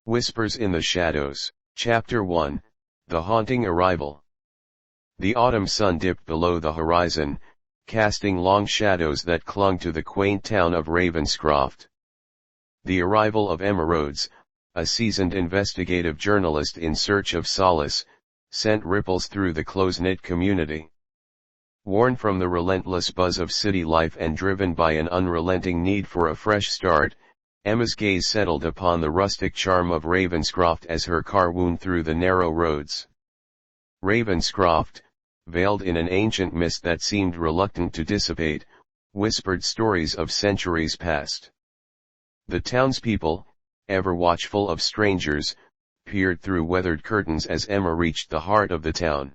Whispers in the Shadows, Chapter 1, The Haunting Arrival. The autumn sun dipped below the horizon, casting long shadows that clung to the quaint town of Ravenscroft. The arrival of Emma Rhodes, a seasoned investigative journalist in search of solace, sent ripples through the close-knit community. Worn from the relentless buzz of city life and driven by an unrelenting need for a fresh start, Emma's gaze settled upon the rustic charm of Ravenscroft as her car wound through the narrow roads. Ravenscroft, veiled in an ancient mist that seemed reluctant to dissipate, whispered stories of centuries past. The townspeople, ever watchful of strangers, peered through weathered curtains as Emma reached the heart of the town.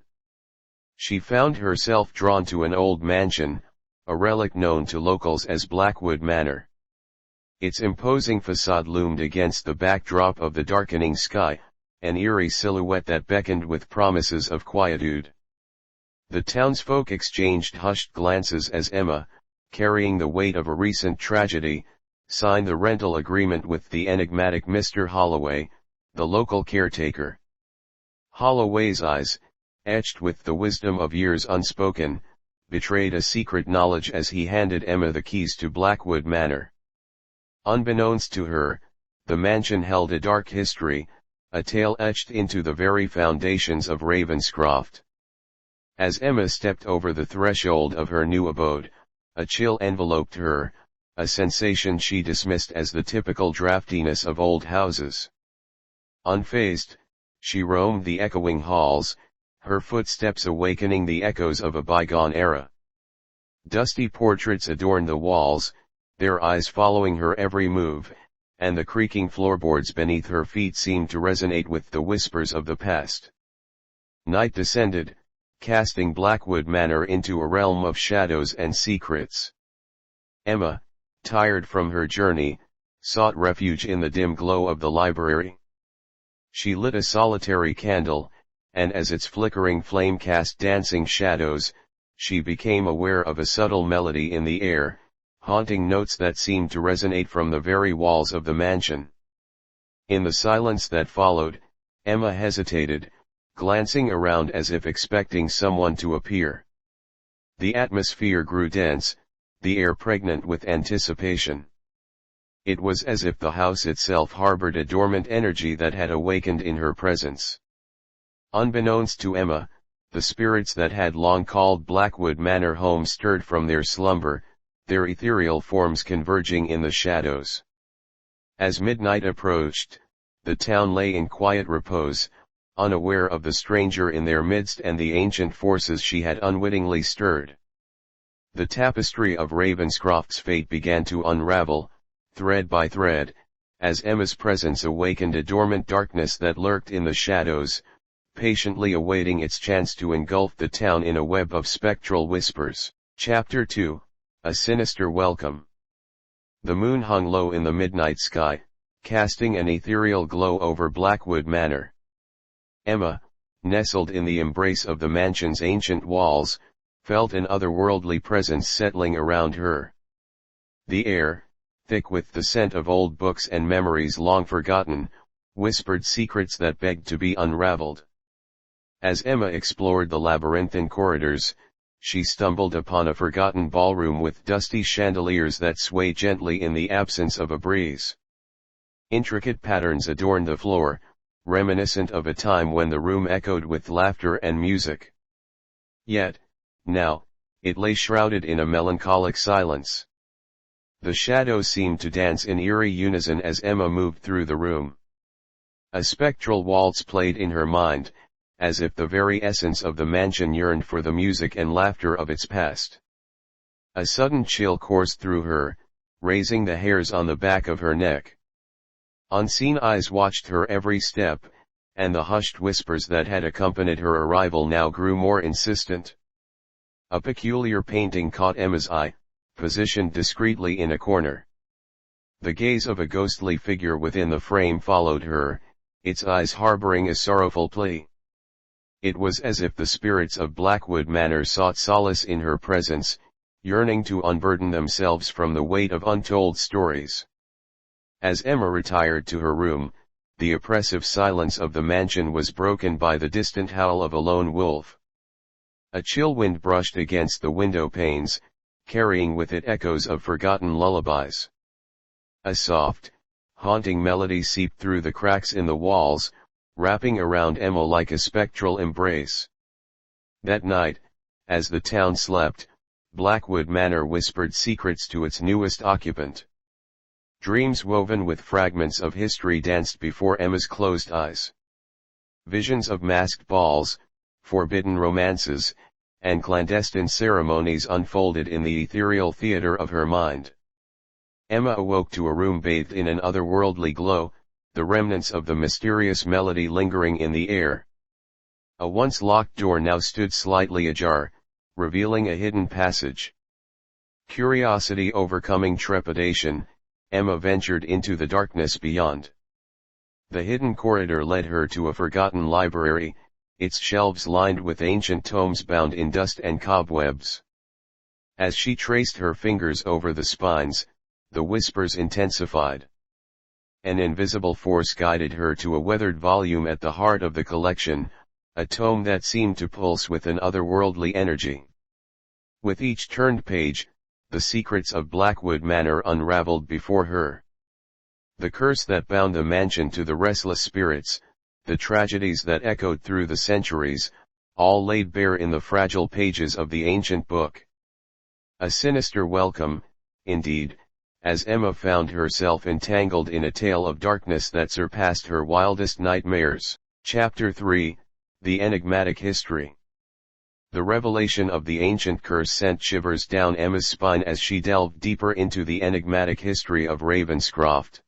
She found herself drawn to an old mansion, a relic known to locals as Blackwood Manor. Its imposing facade loomed against the backdrop of the darkening sky, an eerie silhouette that beckoned with promises of quietude. The townsfolk exchanged hushed glances as Emma, carrying the weight of a recent tragedy, signed the rental agreement with the enigmatic Mr. Holloway, the local caretaker. Holloway's eyes, etched with the wisdom of years unspoken, betrayed a secret knowledge as he handed Emma the keys to Blackwood Manor. Unbeknownst to her, the mansion held a dark history, a tale etched into the very foundations of Ravenscroft. As Emma stepped over the threshold of her new abode, a chill enveloped her, a sensation she dismissed as the typical draftiness of old houses. Unfazed, she roamed the echoing halls, her footsteps awakening the echoes of a bygone era. Dusty portraits adorned the walls, their eyes following her every move, and the creaking floorboards beneath her feet seemed to resonate with the whispers of the past. Night descended, casting Blackwood Manor into a realm of shadows and secrets. Emma, tired from her journey, sought refuge in the dim glow of the library. She lit a solitary candle, and as its flickering flame cast dancing shadows, she became aware of a subtle melody in the air, haunting notes that seemed to resonate from the very walls of the mansion. In the silence that followed, Emma hesitated, glancing around as if expecting someone to appear. The atmosphere grew dense, the air pregnant with anticipation. It was as if the house itself harbored a dormant energy that had awakened in her presence. Unbeknownst to Emma, the spirits that had long called Blackwood Manor home stirred from their slumber, their ethereal forms converging in the shadows. As midnight approached, the town lay in quiet repose, unaware of the stranger in their midst and the ancient forces she had unwittingly stirred. The tapestry of Ravenscroft's fate began to unravel, thread by thread, as Emma's presence awakened a dormant darkness that lurked in the shadows, patiently awaiting its chance to engulf the town in a web of spectral whispers. Chapter 2, A Sinister Welcome. The moon hung low in the midnight sky, casting an ethereal glow over Blackwood Manor. Emma, nestled in the embrace of the mansion's ancient walls, felt an otherworldly presence settling around her. The air, thick with the scent of old books and memories long forgotten, whispered secrets that begged to be unraveled. As Emma explored the labyrinthine corridors, she stumbled upon a forgotten ballroom with dusty chandeliers that swayed gently in the absence of a breeze. Intricate patterns adorned the floor, reminiscent of a time when the room echoed with laughter and music. Yet, now, it lay shrouded in a melancholic silence. The shadows seemed to dance in eerie unison as Emma moved through the room. A spectral waltz played in her mind, as if the very essence of the mansion yearned for the music and laughter of its past. A sudden chill coursed through her, raising the hairs on the back of her neck. Unseen eyes watched her every step, and the hushed whispers that had accompanied her arrival now grew more insistent. A peculiar painting caught Emma's eye, positioned discreetly in a corner. The gaze of a ghostly figure within the frame followed her, its eyes harboring a sorrowful plea. It was as if the spirits of Blackwood Manor sought solace in her presence, yearning to unburden themselves from the weight of untold stories. As Emma retired to her room, the oppressive silence of the mansion was broken by the distant howl of a lone wolf. A chill wind brushed against the window panes, carrying with it echoes of forgotten lullabies. A soft, haunting melody seeped through the cracks in the walls, wrapping around Emma like a spectral embrace. That night, as the town slept, Blackwood Manor whispered secrets to its newest occupant. Dreams woven with fragments of history danced before Emma's closed eyes. Visions of masked balls, forbidden romances, and clandestine ceremonies unfolded in the ethereal theater of her mind. Emma awoke to a room bathed in an otherworldly glow, the remnants of the mysterious melody lingering in the air. A once locked door now stood slightly ajar, revealing a hidden passage. Curiosity overcoming trepidation, Emma ventured into the darkness beyond. The hidden corridor led her to a forgotten library, its shelves lined with ancient tomes bound in dust and cobwebs. As she traced her fingers over the spines, the whispers intensified. An invisible force guided her to a weathered volume at the heart of the collection, a tome that seemed to pulse with an otherworldly energy. With each turned page, the secrets of Blackwood Manor unraveled before her. The curse that bound the mansion to the restless spirits, the tragedies that echoed through the centuries, all laid bare in the fragile pages of the ancient book. A sinister welcome, indeed, as Emma found herself entangled in a tale of darkness that surpassed her wildest nightmares. Chapter 3, The Enigmatic History. The revelation of the ancient curse sent shivers down Emma's spine as she delved deeper into the enigmatic history of Ravenscroft.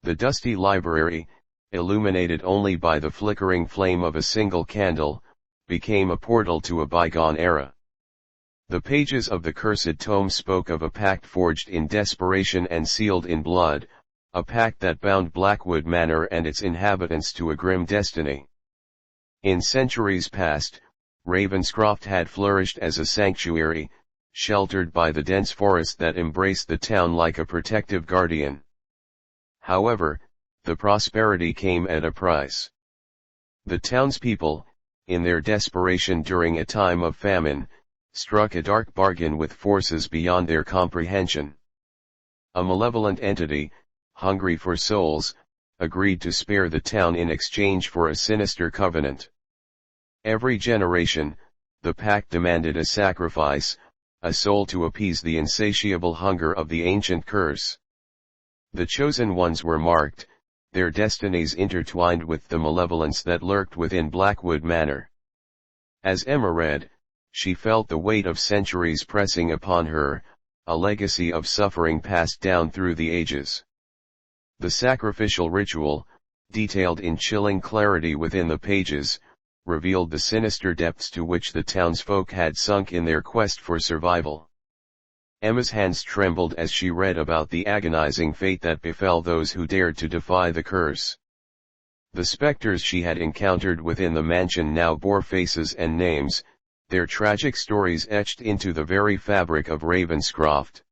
The dusty library, illuminated only by the flickering flame of a single candle, became a portal to a bygone era. The pages of the cursed tome spoke of a pact forged in desperation and sealed in blood, a pact that bound Blackwood Manor and its inhabitants to a grim destiny. In centuries past, Ravenscroft had flourished as a sanctuary, sheltered by the dense forest that embraced the town like a protective guardian. However, the prosperity came at a price. The townspeople, in their desperation during a time of famine, struck a dark bargain with forces beyond their comprehension. A malevolent entity, hungry for souls, agreed to spare the town in exchange for a sinister covenant. Every generation, the pact demanded a sacrifice, a soul to appease the insatiable hunger of the ancient curse. The chosen ones were marked, their destinies intertwined with the malevolence that lurked within Blackwood Manor. As Emma read, she felt the weight of centuries pressing upon her, a legacy of suffering passed down through the ages. The sacrificial ritual, detailed in chilling clarity within the pages, revealed the sinister depths to which the townsfolk had sunk in their quest for survival. Emma's hands trembled as she read about the agonizing fate that befell those who dared to defy the curse. The specters she had encountered within the mansion now bore faces and names, their tragic stories etched into the very fabric of Ravenscroft.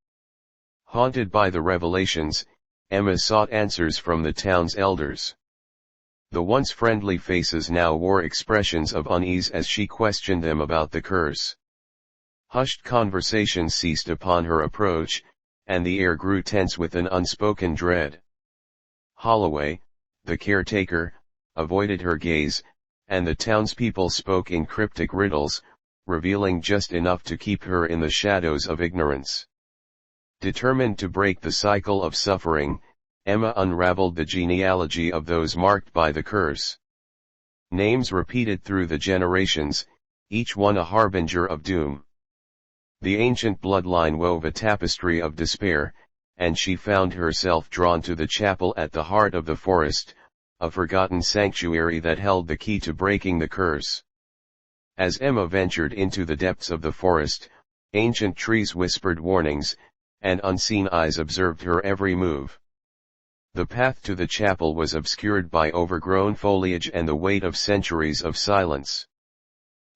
Haunted by the revelations, Emma sought answers from the town's elders. The once friendly faces now wore expressions of unease as she questioned them about the curse. Hushed conversations ceased upon her approach, and the air grew tense with an unspoken dread. Holloway, the caretaker, avoided her gaze, and the townspeople spoke in cryptic riddles, revealing just enough to keep her in the shadows of ignorance. Determined to break the cycle of suffering, Emma unraveled the genealogy of those marked by the curse. Names repeated through the generations, each one a harbinger of doom. The ancient bloodline wove a tapestry of despair, and she found herself drawn to the chapel at the heart of the forest, a forgotten sanctuary that held the key to breaking the curse. As Emma ventured into the depths of the forest, ancient trees whispered warnings, and unseen eyes observed her every move. The path to the chapel was obscured by overgrown foliage and the weight of centuries of silence.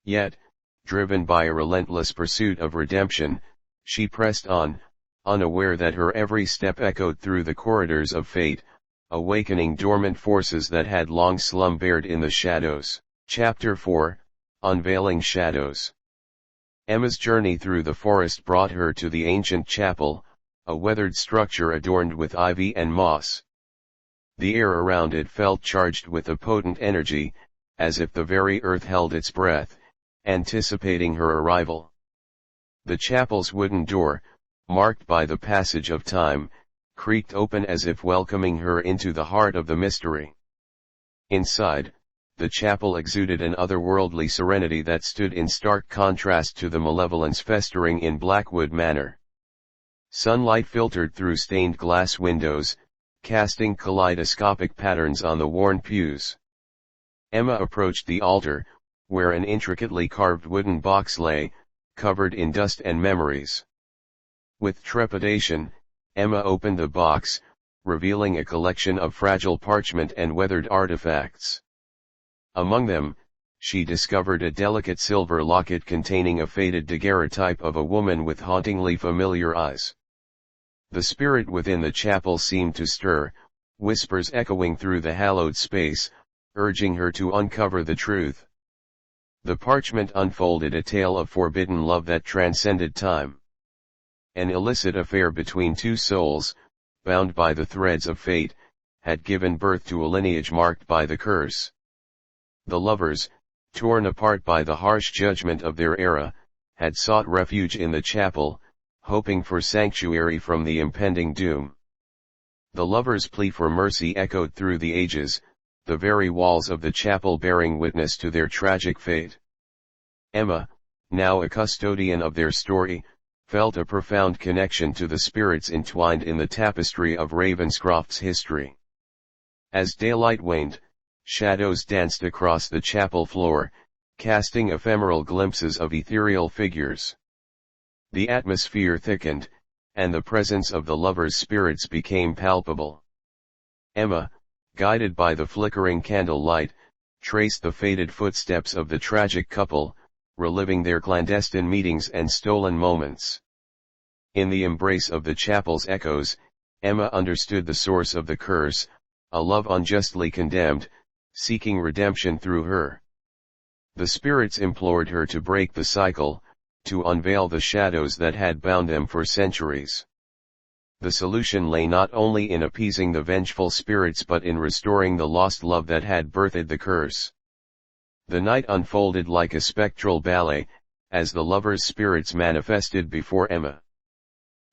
Yet, driven by a relentless pursuit of redemption, she pressed on, unaware that her every step echoed through the corridors of fate, awakening dormant forces that had long slumbered in the shadows. Chapter 4, Unveiling Shadows. Emma's journey through the forest brought her to the ancient chapel, a weathered structure adorned with ivy and moss. The air around it felt charged with a potent energy, as if the very earth held its breath, anticipating her arrival. The chapel's wooden door, marked by the passage of time, creaked open as if welcoming her into the heart of the mystery. Inside, the chapel exuded an otherworldly serenity that stood in stark contrast to the malevolence festering in Blackwood Manor. Sunlight filtered through stained glass windows, casting kaleidoscopic patterns on the worn pews. Emma approached the altar, where an intricately carved wooden box lay, covered in dust and memories. With trepidation, Emma opened the box, revealing a collection of fragile parchment and weathered artifacts. Among them, she discovered a delicate silver locket containing a faded daguerreotype of a woman with hauntingly familiar eyes. The spirit within the chapel seemed to stir, whispers echoing through the hallowed space, urging her to uncover the truth. The parchment unfolded a tale of forbidden love that transcended time. An illicit affair between two souls, bound by the threads of fate, had given birth to a lineage marked by the curse. The lovers, torn apart by the harsh judgment of their era, had sought refuge in the chapel, hoping for sanctuary from the impending doom. The lovers' plea for mercy echoed through the ages, the very walls of the chapel bearing witness to their tragic fate. Emma, now a custodian of their story, felt a profound connection to the spirits entwined in the tapestry of Ravenscroft's history. As daylight waned, shadows danced across the chapel floor, casting ephemeral glimpses of ethereal figures. The atmosphere thickened, and the presence of the lovers' spirits became palpable. Emma, guided by the flickering candle light, traced the faded footsteps of the tragic couple, reliving their clandestine meetings and stolen moments. In the embrace of the chapel's echoes, Emma understood the source of the curse, a love unjustly condemned, seeking redemption through her. The spirits implored her to break the cycle, to unveil the shadows that had bound them for centuries. The solution lay not only in appeasing the vengeful spirits but in restoring the lost love that had birthed the curse. The night unfolded like a spectral ballet, as the lovers' spirits manifested before Emma.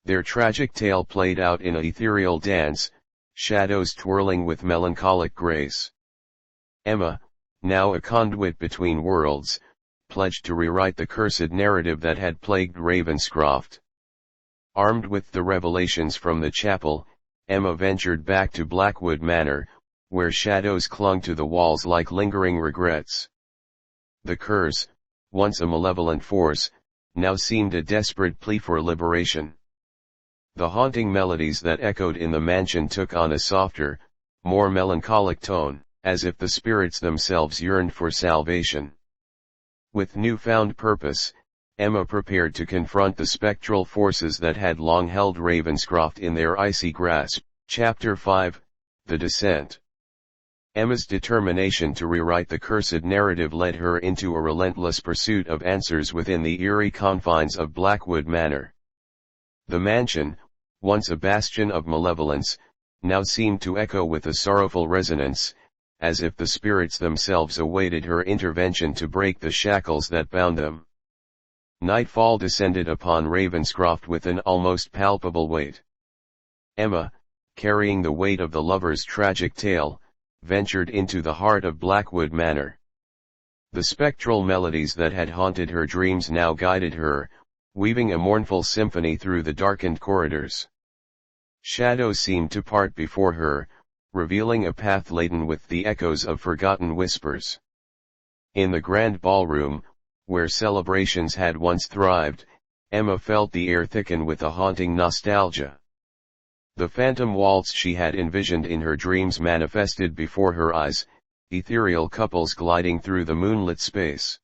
Their tragic tale played out in an ethereal dance, shadows twirling with melancholic grace. Emma, now a conduit between worlds, pledged to rewrite the cursed narrative that had plagued Ravenscroft. Armed with the revelations from the chapel, Emma ventured back to Blackwood Manor, where shadows clung to the walls like lingering regrets. The curse, once a malevolent force, now seemed a desperate plea for liberation. The haunting melodies that echoed in the mansion took on a softer, more melancholic tone, as if the spirits themselves yearned for salvation. With newfound purpose, Emma prepared to confront the spectral forces that had long held Ravenscroft in their icy grasp. Chapter 5, The Descent. Emma's determination to rewrite the cursed narrative led her into a relentless pursuit of answers within the eerie confines of Blackwood Manor. The mansion, once a bastion of malevolence, now seemed to echo with a sorrowful resonance, as if the spirits themselves awaited her intervention to break the shackles that bound them. Nightfall descended upon Ravenscroft with an almost palpable weight. Emma, carrying the weight of the lover's tragic tale, ventured into the heart of Blackwood Manor. The spectral melodies that had haunted her dreams now guided her, weaving a mournful symphony through the darkened corridors. Shadows seemed to part before her, revealing a path laden with the echoes of forgotten whispers. In the grand ballroom, where celebrations had once thrived, Emma felt the air thicken with a haunting nostalgia. The phantom waltz she had envisioned in her dreams manifested before her eyes, ethereal couples gliding through the moonlit space.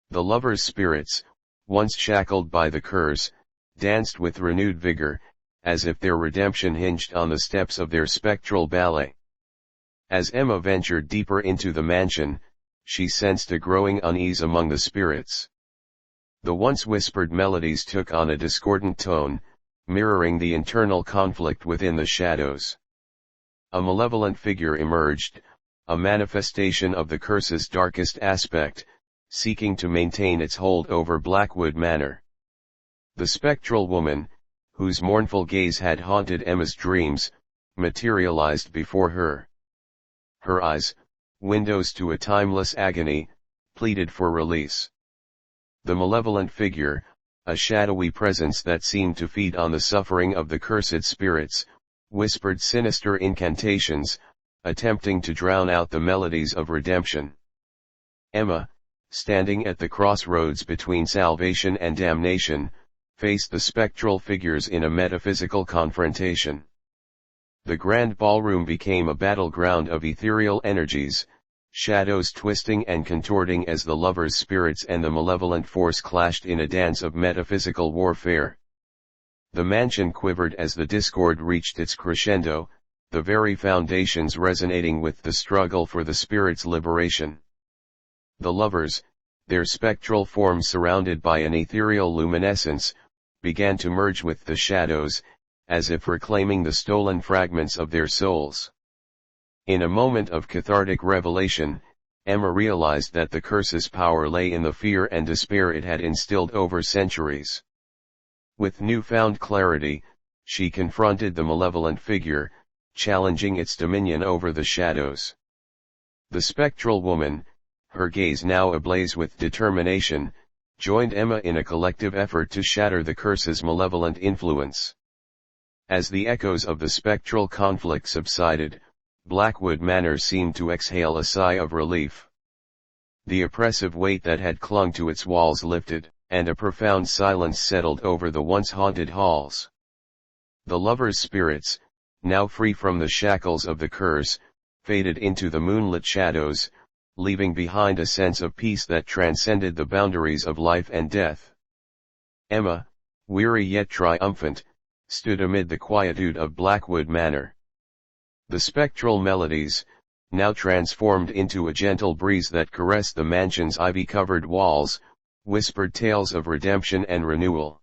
The lovers' spirits, once shackled by the curse, danced with renewed vigor, as if their redemption hinged on the steps of their spectral ballet. As Emma ventured deeper into the mansion, she sensed a growing unease among the spirits. The once whispered melodies took on a discordant tone, mirroring the internal conflict within the shadows. A malevolent figure emerged, a manifestation of the curse's darkest aspect, seeking to maintain its hold over Blackwood Manor. The spectral woman, whose mournful gaze had haunted Emma's dreams, materialized before her. Her eyes, windows to a timeless agony, pleaded for release. The malevolent figure, a shadowy presence that seemed to feed on the suffering of the cursed spirits, whispered sinister incantations, attempting to drown out the melodies of redemption. Emma, standing at the crossroads between salvation and damnation, faced the spectral figures in a metaphysical confrontation. The grand ballroom became a battleground of ethereal energies, shadows twisting and contorting as the lovers' spirits and the malevolent force clashed in a dance of metaphysical warfare. The mansion quivered as the discord reached its crescendo, the very foundations resonating with the struggle for the spirit's liberation. The lovers, their spectral forms surrounded by an ethereal luminescence, began to merge with the shadows, as if reclaiming the stolen fragments of their souls. In a moment of cathartic revelation, Emma realized that the curse's power lay in the fear and despair it had instilled over centuries. With newfound clarity, she confronted the malevolent figure, challenging its dominion over the shadows. The spectral woman, her gaze now ablaze with determination, joined Emma in a collective effort to shatter the curse's malevolent influence. As the echoes of the spectral conflict subsided, Blackwood Manor seemed to exhale a sigh of relief. The oppressive weight that had clung to its walls lifted, and a profound silence settled over the once haunted halls. The lovers' spirits, now free from the shackles of the curse, faded into the moonlit shadows, leaving behind a sense of peace that transcended the boundaries of life and death. Emma, weary yet triumphant, stood amid the quietude of Blackwood Manor. The spectral melodies, now transformed into a gentle breeze that caressed the mansion's ivy-covered walls, whispered tales of redemption and renewal.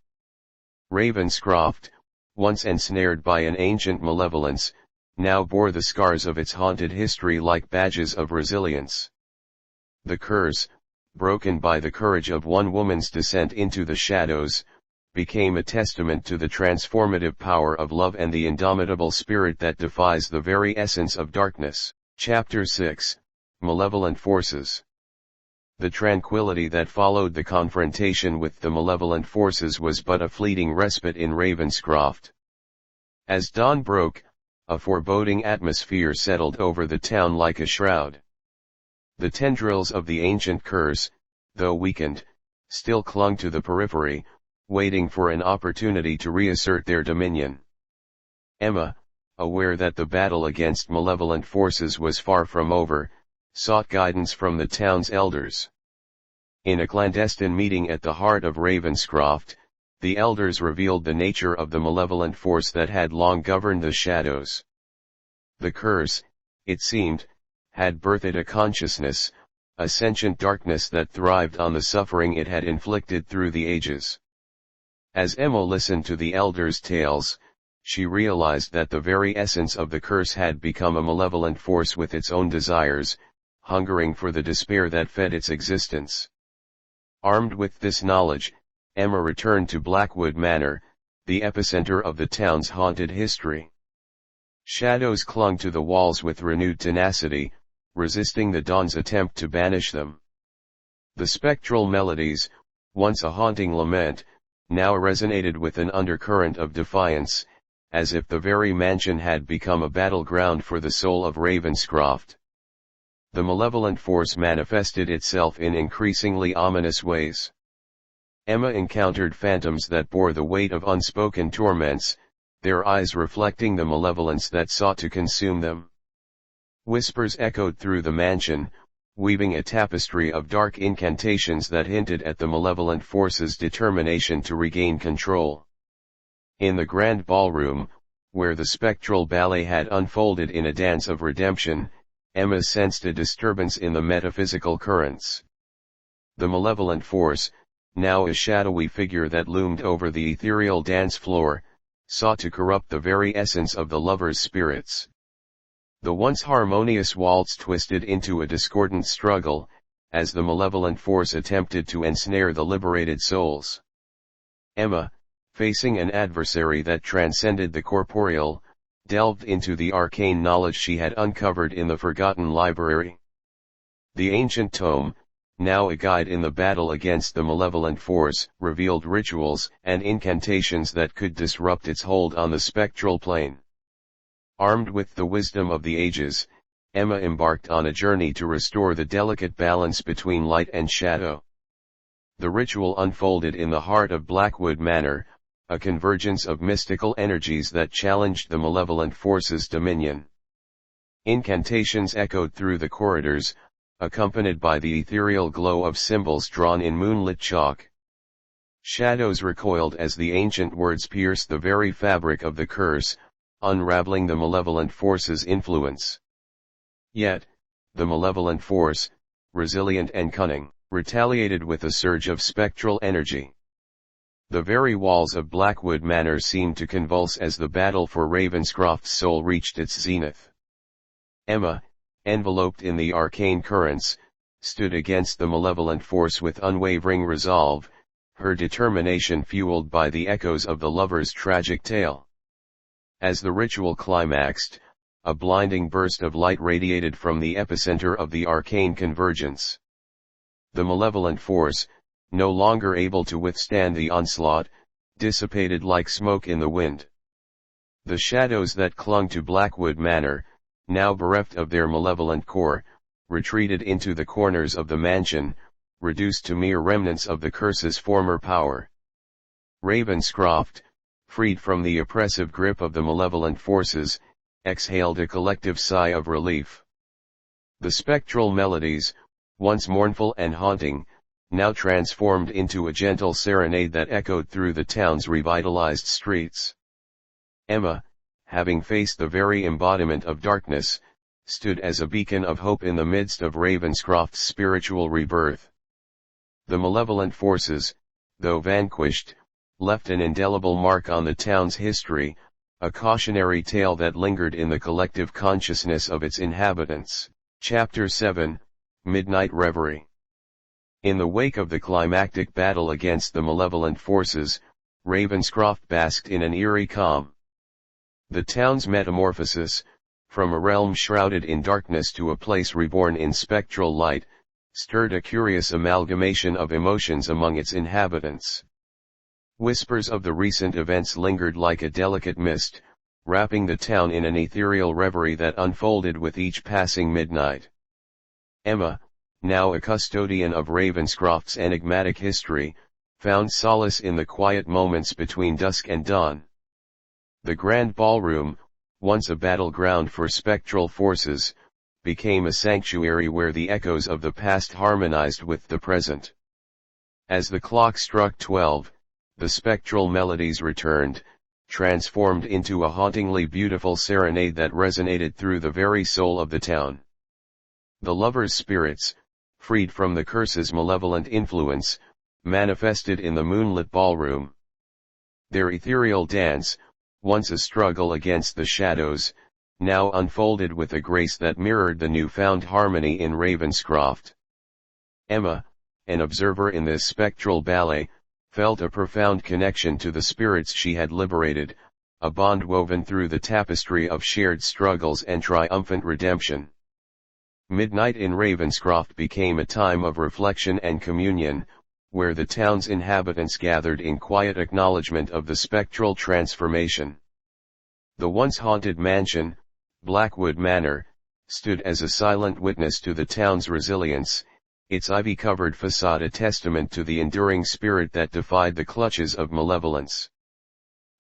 Ravenscroft, once ensnared by an ancient malevolence, now bore the scars of its haunted history like badges of resilience. The curse, broken by the courage of one woman's descent into the shadows, became a testament to the transformative power of love and the indomitable spirit that defies the very essence of darkness. Chapter 6, Malevolent Forces. The tranquility that followed the confrontation with the malevolent forces was but a fleeting respite in Ravenscroft. As dawn broke, a foreboding atmosphere settled over the town like a shroud. The tendrils of the ancient curse, though weakened, still clung to the periphery, waiting for an opportunity to reassert their dominion. Emma, aware that the battle against malevolent forces was far from over, sought guidance from the town's elders. In a clandestine meeting at the heart of Ravenscroft, the elders revealed the nature of the malevolent force that had long governed the shadows. The curse, it seemed, had birthed a consciousness, a sentient darkness that thrived on the suffering it had inflicted through the ages. As Emma listened to the elders' tales, she realized that the very essence of the curse had become a malevolent force with its own desires, hungering for the despair that fed its existence. Armed with this knowledge, Emma returned to Blackwood Manor, the epicenter of the town's haunted history. Shadows clung to the walls with renewed tenacity, resisting the dawn's attempt to banish them. The spectral melodies, once a haunting lament, now resonated with an undercurrent of defiance, as if the very mansion had become a battleground for the soul of Ravenscroft. The malevolent force manifested itself in increasingly ominous ways. Emma encountered phantoms that bore the weight of unspoken torments, their eyes reflecting the malevolence that sought to consume them. Whispers echoed through the mansion, weaving a tapestry of dark incantations that hinted at the malevolent force's determination to regain control. In the grand ballroom, where the spectral ballet had unfolded in a dance of redemption, Emma sensed a disturbance in the metaphysical currents. The malevolent force, now a shadowy figure that loomed over the ethereal dance floor, sought to corrupt the very essence of the lovers' spirits. The once harmonious waltz twisted into a discordant struggle, as the malevolent force attempted to ensnare the liberated souls. Emma, facing an adversary that transcended the corporeal, delved into the arcane knowledge she had uncovered in the forgotten library. The ancient tome, now a guide in the battle against the malevolent force, revealed rituals and incantations that could disrupt its hold on the spectral plane. Armed with the wisdom of the ages, Emma embarked on a journey to restore the delicate balance between light and shadow. The ritual unfolded in the heart of Blackwood Manor, a convergence of mystical energies that challenged the malevolent force's dominion. Incantations echoed through the corridors, accompanied by the ethereal glow of symbols drawn in moonlit chalk. Shadows recoiled as the ancient words pierced the very fabric of the curse, unraveling the malevolent force's influence. Yet, the malevolent force, resilient and cunning, retaliated with a surge of spectral energy. The very walls of Blackwood Manor seemed to convulse as the battle for Ravenscroft's soul reached its zenith. Emma, enveloped in the arcane currents, stood against the malevolent force with unwavering resolve, her determination fueled by the echoes of the lover's tragic tale. As the ritual climaxed, a blinding burst of light radiated from the epicenter of the arcane convergence. The malevolent force, no longer able to withstand the onslaught, dissipated like smoke in the wind. The shadows that clung to Blackwood Manor, now bereft of their malevolent core, retreated into the corners of the mansion, reduced to mere remnants of the curse's former power. Ravenscroft, freed from the oppressive grip of the malevolent forces, exhaled a collective sigh of relief. The spectral melodies, once mournful and haunting, now transformed into a gentle serenade that echoed through the town's revitalized streets. Emma, having faced the very embodiment of darkness, stood as a beacon of hope in the midst of Ravenscroft's spiritual rebirth. The malevolent forces, though vanquished, left an indelible mark on the town's history, a cautionary tale that lingered in the collective consciousness of its inhabitants. Chapter 7, Midnight Reverie. In the wake of the climactic battle against the malevolent forces, Ravenscroft basked in an eerie calm. The town's metamorphosis, from a realm shrouded in darkness to a place reborn in spectral light, stirred a curious amalgamation of emotions among its inhabitants. Whispers of the recent events lingered like a delicate mist, wrapping the town in an ethereal reverie that unfolded with each passing midnight. Emma, now a custodian of Ravenscroft's enigmatic history, found solace in the quiet moments between dusk and dawn. The grand ballroom, once a battleground for spectral forces, became a sanctuary where the echoes of the past harmonized with the present. As the clock struck 12, the spectral melodies returned, transformed into a hauntingly beautiful serenade that resonated through the very soul of the town. The lovers' spirits, freed from the curse's malevolent influence, manifested in the moonlit ballroom. Their ethereal dance, once a struggle against the shadows, now unfolded with a grace that mirrored the newfound harmony in Ravenscroft. Emma, an observer in this spectral ballet, felt a profound connection to the spirits she had liberated, a bond woven through the tapestry of shared struggles and triumphant redemption. Midnight in Ravenscroft became a time of reflection and communion, where the town's inhabitants gathered in quiet acknowledgement of the spectral transformation. The once haunted mansion, Blackwood Manor, stood as a silent witness to the town's resilience, its ivy-covered facade a testament to the enduring spirit that defied the clutches of malevolence.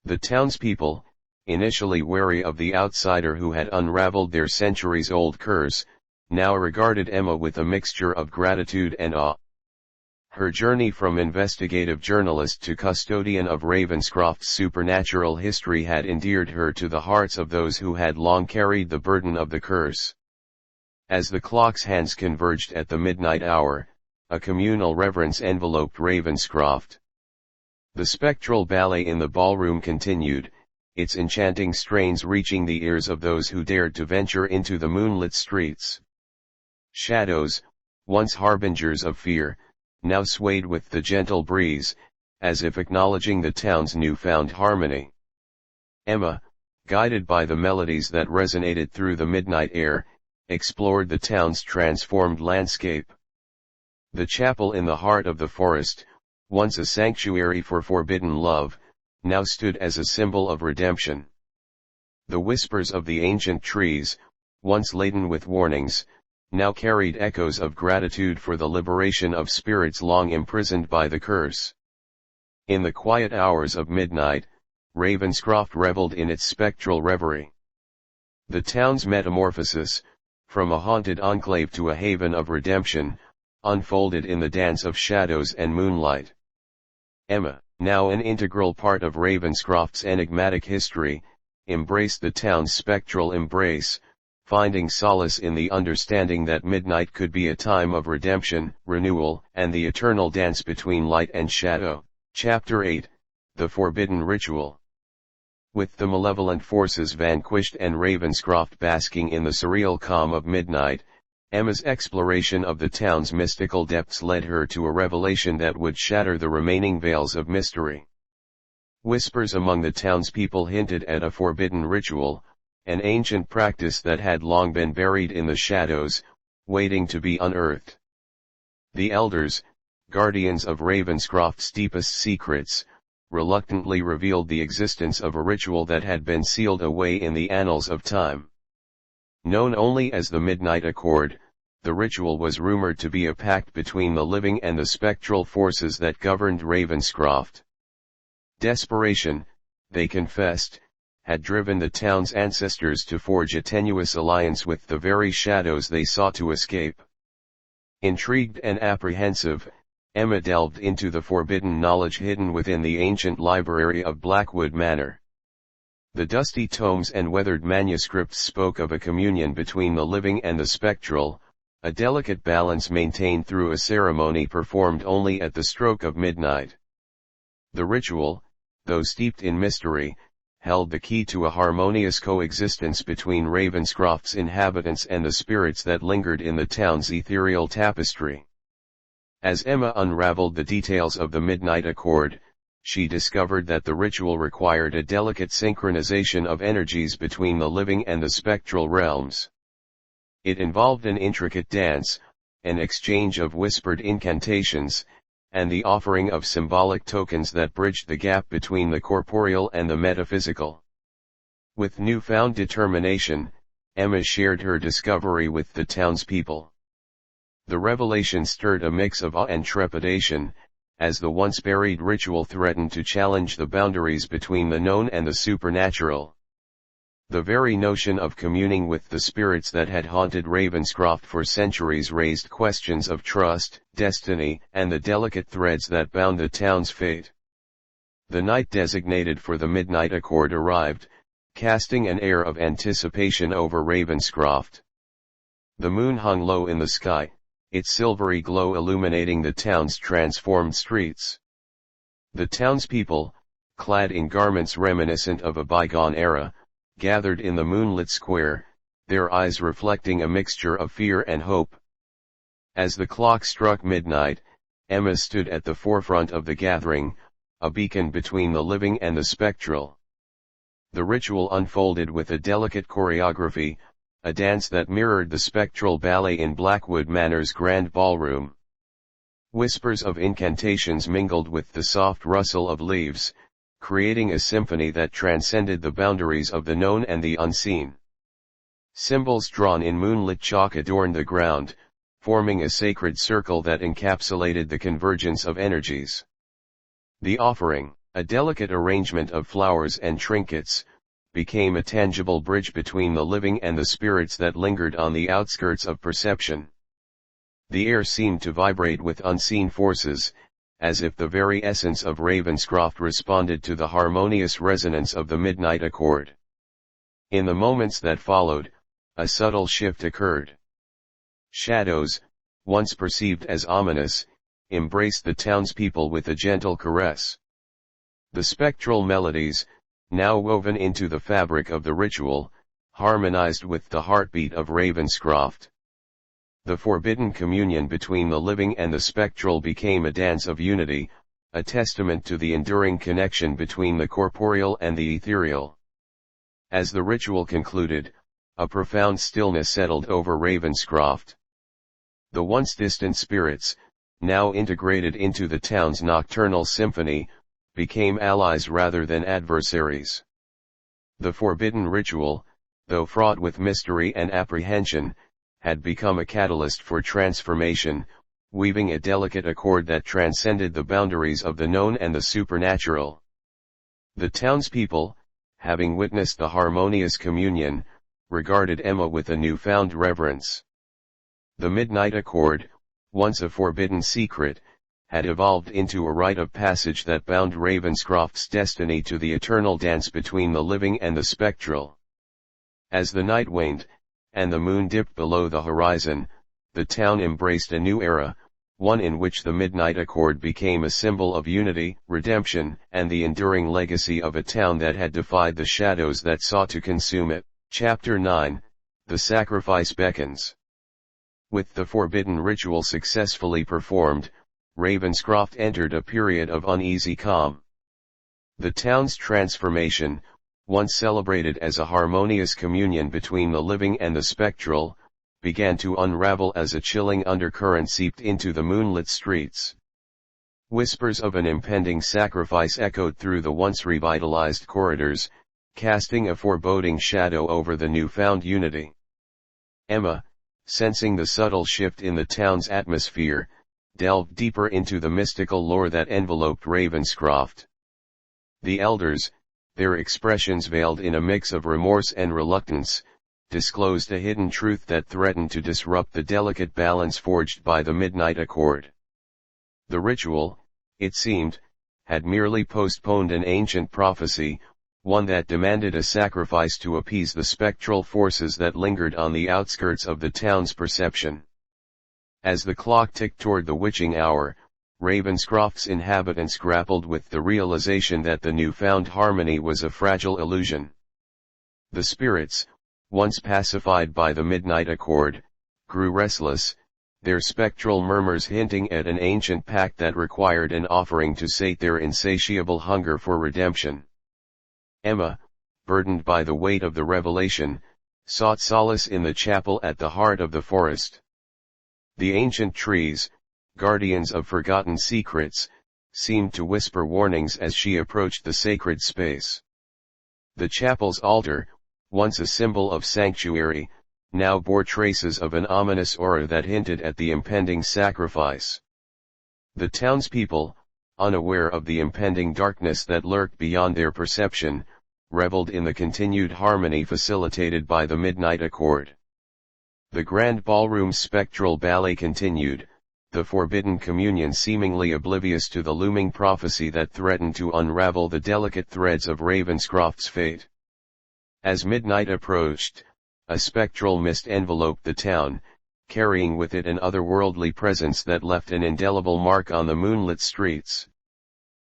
The townspeople, initially wary of the outsider who had unraveled their centuries-old curse, now regarded Emma with a mixture of gratitude and awe. Her journey from investigative journalist to custodian of Ravenscroft's supernatural history had endeared her to the hearts of those who had long carried the burden of the curse. As the clock's hands converged at the midnight hour, a communal reverence enveloped Ravenscroft. The spectral ballet in the ballroom continued, its enchanting strains reaching the ears of those who dared to venture into the moonlit streets. Shadows, once harbingers of fear, now swayed with the gentle breeze, as if acknowledging the town's newfound harmony. Emma, guided by the melodies that resonated through the midnight air, explored the town's transformed landscape. The chapel in the heart of the forest, once a sanctuary for forbidden love, now stood as a symbol of redemption. The whispers of the ancient trees, once laden with warnings, now carried echoes of gratitude for the liberation of spirits long imprisoned by the curse. In the quiet hours of midnight, Ravenscroft reveled in its spectral reverie. The town's metamorphosis, from a haunted enclave to a haven of redemption, unfolded in the dance of shadows and moonlight. Emma, now an integral part of Ravenscroft's enigmatic history, embraced the town's spectral embrace, finding solace in the understanding that midnight could be a time of redemption, renewal, and the eternal dance between light and shadow. Chapter 8, The Forbidden Ritual. With the malevolent forces vanquished and Ravenscroft basking in the surreal calm of midnight, Emma's exploration of the town's mystical depths led her to a revelation that would shatter the remaining veils of mystery. Whispers among the townspeople hinted at a forbidden ritual, an ancient practice that had long been buried in the shadows, waiting to be unearthed. The elders, guardians of Ravenscroft's deepest secrets, reluctantly revealed the existence of a ritual that had been sealed away in the annals of time. Known only as the Midnight Accord, the ritual was rumored to be a pact between the living and the spectral forces that governed Ravenscroft. Desperation, they confessed, had driven the town's ancestors to forge a tenuous alliance with the very shadows they sought to escape. Intrigued and apprehensive, Emma delved into the forbidden knowledge hidden within the ancient library of Blackwood Manor. The dusty tomes and weathered manuscripts spoke of a communion between the living and the spectral, a delicate balance maintained through a ceremony performed only at the stroke of midnight. The ritual, though steeped in mystery, held the key to a harmonious coexistence between Ravenscroft's inhabitants and the spirits that lingered in the town's ethereal tapestry. As Emma unraveled the details of the Midnight Accord, she discovered that the ritual required a delicate synchronization of energies between the living and the spectral realms. It involved an intricate dance, an exchange of whispered incantations, and the offering of symbolic tokens that bridged the gap between the corporeal and the metaphysical. With newfound determination, Emma shared her discovery with the townspeople. The revelation stirred a mix of awe and trepidation, as the once buried ritual threatened to challenge the boundaries between the known and the supernatural. The very notion of communing with the spirits that had haunted Ravenscroft for centuries raised questions of trust, destiny, and the delicate threads that bound the town's fate. The night designated for the Midnight Accord arrived, casting an air of anticipation over Ravenscroft. The moon hung low in the sky, its silvery glow illuminating the town's transformed streets. The townspeople, clad in garments reminiscent of a bygone era, gathered in the moonlit square, their eyes reflecting a mixture of fear and hope. As the clock struck midnight, Emma stood at the forefront of the gathering, a beacon between the living and the spectral. The ritual unfolded with a delicate choreography, a dance that mirrored the spectral ballet in Blackwood Manor's grand ballroom. Whispers of incantations mingled with the soft rustle of leaves, creating a symphony that transcended the boundaries of the known and the unseen. Symbols drawn in moonlit chalk adorned the ground, forming a sacred circle that encapsulated the convergence of energies. The offering, a delicate arrangement of flowers and trinkets, became a tangible bridge between the living and the spirits that lingered on the outskirts of perception. The air seemed to vibrate with unseen forces, as if the very essence of Ravenscroft responded to the harmonious resonance of the midnight accord. In the moments that followed, a subtle shift occurred. Shadows, once perceived as ominous, embraced the townspeople with a gentle caress. The spectral melodies, now woven into the fabric of the ritual, harmonized with the heartbeat of Ravenscroft. The forbidden communion between the living and the spectral became a dance of unity, a testament to the enduring connection between the corporeal and the ethereal. As the ritual concluded, a profound stillness settled over Ravenscroft. The once distant spirits, now integrated into the town's nocturnal symphony, became allies rather than adversaries. The forbidden ritual, though fraught with mystery and apprehension, had become a catalyst for transformation, weaving a delicate accord that transcended the boundaries of the known and the supernatural. The townspeople, having witnessed the harmonious communion, regarded Emma with a newfound reverence. The midnight accord, once a forbidden secret, had evolved into a rite of passage that bound Ravenscroft's destiny to the eternal dance between the living and the spectral. As the night waned, and the moon dipped below the horizon, the town embraced a new era, one in which the midnight accord became a symbol of unity, redemption, and the enduring legacy of a town that had defied the shadows that sought to consume it. Chapter 9, The Sacrifice Beckons. With the forbidden ritual successfully performed, Ravenscroft entered a period of uneasy calm. The town's transformation, once celebrated as a harmonious communion between the living and the spectral, began to unravel as a chilling undercurrent seeped into the moonlit streets. Whispers of an impending sacrifice echoed through the once revitalized corridors, casting a foreboding shadow over the newfound unity. Emma, sensing the subtle shift in the town's atmosphere, delved deeper into the mystical lore that enveloped Ravenscroft. The elders, their expressions veiled in a mix of remorse and reluctance, disclosed a hidden truth that threatened to disrupt the delicate balance forged by the midnight accord. The ritual, it seemed, had merely postponed an ancient prophecy, one that demanded a sacrifice to appease the spectral forces that lingered on the outskirts of the town's perception. As the clock ticked toward the witching hour, Ravenscroft's inhabitants grappled with the realization that the newfound harmony was a fragile illusion. The spirits, once pacified by the midnight accord, grew restless, their spectral murmurs hinting at an ancient pact that required an offering to sate their insatiable hunger for redemption. Emma, burdened by the weight of the revelation, sought solace in the chapel at the heart of the forest. The ancient trees, guardians of forgotten secrets, seemed to whisper warnings as she approached the sacred space. The chapel's altar, once a symbol of sanctuary, now bore traces of an ominous aura that hinted at the impending sacrifice. The townspeople, unaware of the impending darkness that lurked beyond their perception, reveled in the continued harmony facilitated by the midnight accord. The grand ballroom's spectral ballet continued, the forbidden communion seemingly oblivious to the looming prophecy that threatened to unravel the delicate threads of Ravenscroft's fate. As midnight approached, a spectral mist enveloped the town, carrying with it an otherworldly presence that left an indelible mark on the moonlit streets.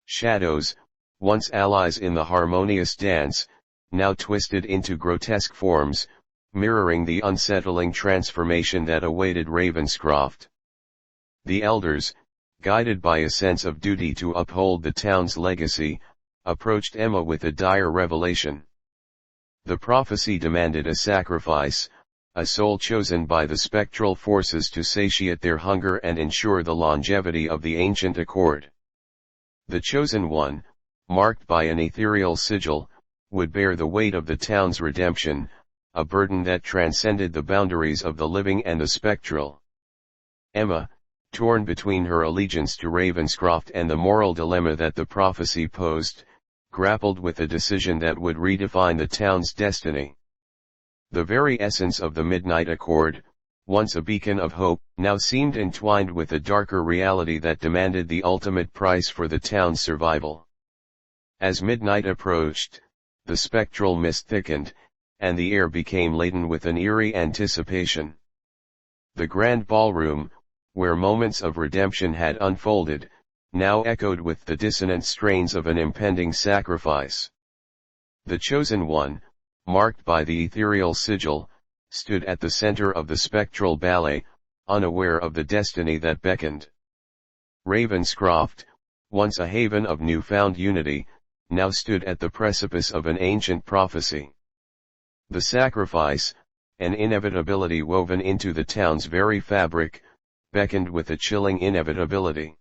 Shadows, once allies in the harmonious dance, now twisted into grotesque forms, mirroring the unsettling transformation that awaited Ravenscroft. The elders, guided by a sense of duty to uphold the town's legacy, approached Emma with a dire revelation. The prophecy demanded a sacrifice, a soul chosen by the spectral forces to satiate their hunger and ensure the longevity of the ancient accord. The chosen one, marked by an ethereal sigil, would bear the weight of the town's redemption, a burden that transcended the boundaries of the living and the spectral. Emma, torn between her allegiance to Ravenscroft and the moral dilemma that the prophecy posed, grappled with a decision that would redefine the town's destiny. The very essence of the midnight accord, once a beacon of hope, now seemed entwined with a darker reality that demanded the ultimate price for the town's survival. As midnight approached, the spectral mist thickened, and the air became laden with an eerie anticipation. The grand ballroom, where moments of redemption had unfolded, now echoed with the dissonant strains of an impending sacrifice. The chosen one, marked by the ethereal sigil, stood at the center of the spectral ballet, unaware of the destiny that beckoned. Ravenscroft, once a haven of newfound unity, now stood at the precipice of an ancient prophecy. The sacrifice, an inevitability woven into the town's very fabric, beckoned with a chilling inevitability.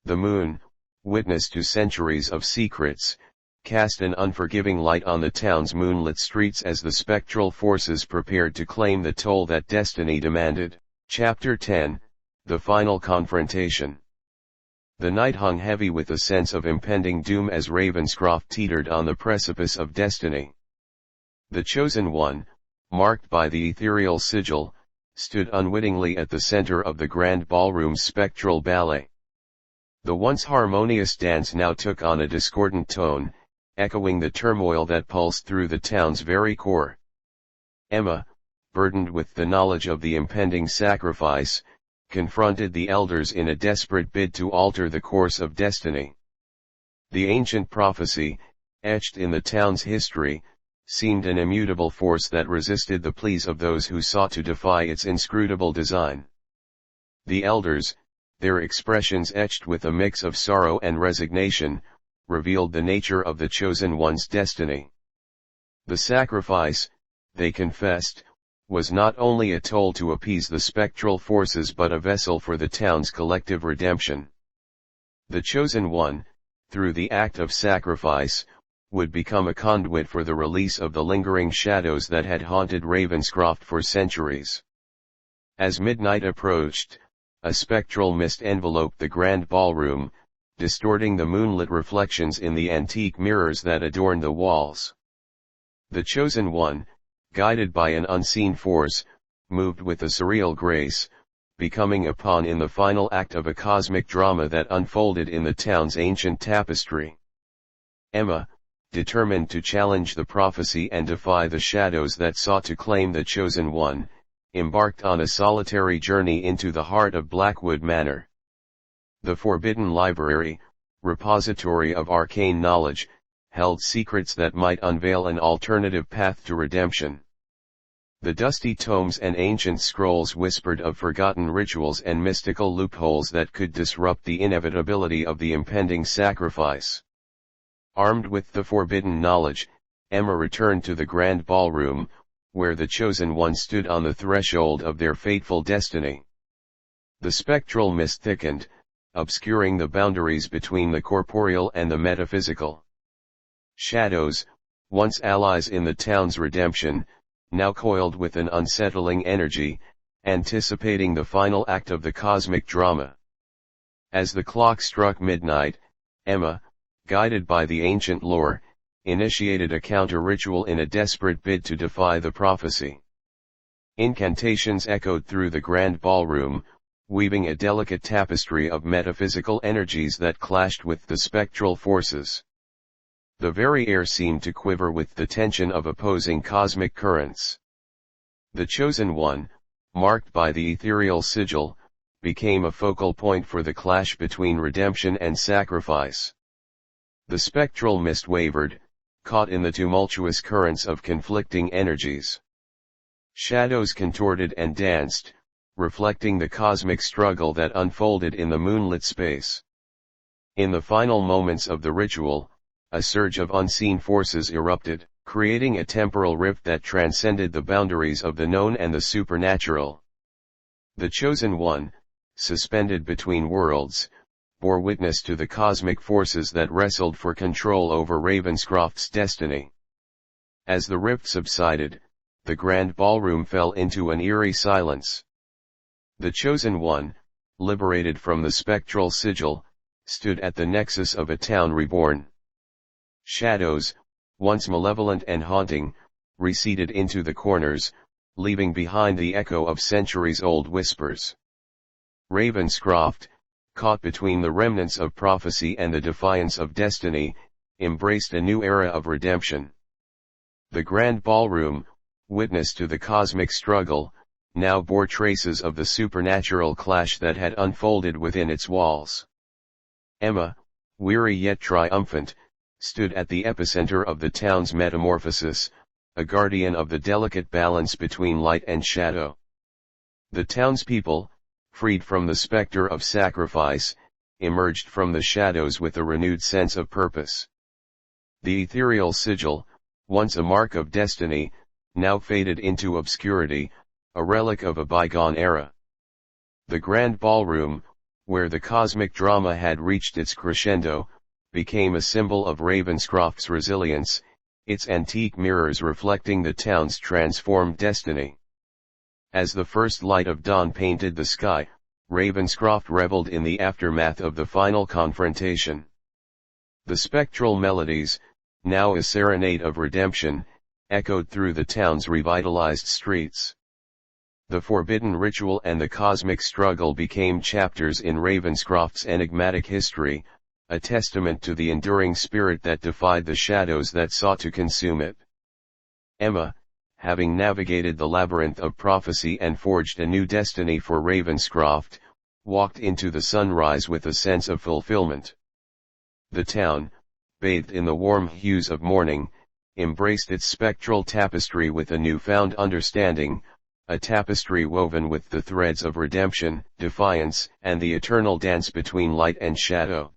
The moon, witness to centuries of secrets, cast an unforgiving light on the town's moonlit streets as the spectral forces prepared to claim the toll that destiny demanded. Chapter 10, The Final Confrontation. The night hung heavy with a sense of impending doom as Ravenscroft teetered on the precipice of destiny. The chosen one, marked by the ethereal sigil, stood unwittingly at the center of the grand ballroom's spectral ballet. The once harmonious dance now took on a discordant tone, echoing the turmoil that pulsed through the town's very core. Emma, burdened with the knowledge of the impending sacrifice, confronted the elders in a desperate bid to alter the course of destiny. The ancient prophecy, etched in the town's history, seemed an immutable force that resisted the pleas of those who sought to defy its inscrutable design. The elders, their expressions etched with a mix of sorrow and resignation, revealed the nature of the chosen one's destiny. The sacrifice, they confessed, was not only a toll to appease the spectral forces but a vessel for the town's collective redemption. The chosen one, through the act of sacrifice, would become a conduit for the release of the lingering shadows that had haunted Ravenscroft for centuries. As midnight approached, a spectral mist enveloped the grand ballroom, distorting the moonlit reflections in the antique mirrors that adorned the walls. The chosen one, guided by an unseen force, moved with a surreal grace, becoming a pawn in the final act of a cosmic drama that unfolded in the town's ancient tapestry. Emma, determined to challenge the prophecy and defy the shadows that sought to claim the chosen one, embarked on a solitary journey into the heart of Blackwood Manor. The Forbidden Library, repository of arcane knowledge, held secrets that might unveil an alternative path to redemption. The dusty tomes and ancient scrolls whispered of forgotten rituals and mystical loopholes that could disrupt the inevitability of the impending sacrifice. Armed with the forbidden knowledge, Emma returned to the grand ballroom, where the chosen one stood on the threshold of their fateful destiny. The spectral mist thickened, obscuring the boundaries between the corporeal and the metaphysical. Shadows, once allies in the town's redemption, now coiled with an unsettling energy, anticipating the final act of the cosmic drama. As the clock struck midnight, Emma, guided by the ancient lore, initiated a counter-ritual in a desperate bid to defy the prophecy. Incantations echoed through the grand ballroom, weaving a delicate tapestry of metaphysical energies that clashed with the spectral forces. The very air seemed to quiver with the tension of opposing cosmic currents. The chosen one, marked by the ethereal sigil, became a focal point for the clash between redemption and sacrifice. The spectral mist wavered, caught in the tumultuous currents of conflicting energies. Shadows contorted and danced, reflecting the cosmic struggle that unfolded in the moonlit space. In the final moments of the ritual, a surge of unseen forces erupted, creating a temporal rift that transcended the boundaries of the known and the supernatural. The chosen one, suspended between worlds, bore witness to the cosmic forces that wrestled for control over Ravenscroft's destiny. As the rift subsided, the grand ballroom fell into an eerie silence. The chosen one, liberated from the spectral sigil, stood at the nexus of a town reborn. Shadows, once malevolent and haunting, receded into the corners, leaving behind the echo of centuries-old whispers. Ravenscroft, caught between the remnants of prophecy and the defiance of destiny, embraced a new era of redemption. The grand ballroom, witness to the cosmic struggle, now bore traces of the supernatural clash that had unfolded within its walls. Emma, weary yet triumphant, stood at the epicenter of the town's metamorphosis, a guardian of the delicate balance between light and shadow. The townspeople, freed from the specter of sacrifice, emerged from the shadows with a renewed sense of purpose. The ethereal sigil, once a mark of destiny, now faded into obscurity, a relic of a bygone era. The grand ballroom, where the cosmic drama had reached its crescendo, became a symbol of Ravenscroft's resilience, its antique mirrors reflecting the town's transformed destiny. As the first light of dawn painted the sky, Ravenscroft reveled in the aftermath of the final confrontation. The spectral melodies, now a serenade of redemption, echoed through the town's revitalized streets. The forbidden ritual and the cosmic struggle became chapters in Ravenscroft's enigmatic history, a testament to the enduring spirit that defied the shadows that sought to consume it. Emma, having navigated the labyrinth of prophecy and forged a new destiny for Ravenscroft, walked into the sunrise with a sense of fulfillment. The town, bathed in the warm hues of morning, embraced its spectral tapestry with a newfound understanding, a tapestry woven with the threads of redemption, defiance, and the eternal dance between light and shadow.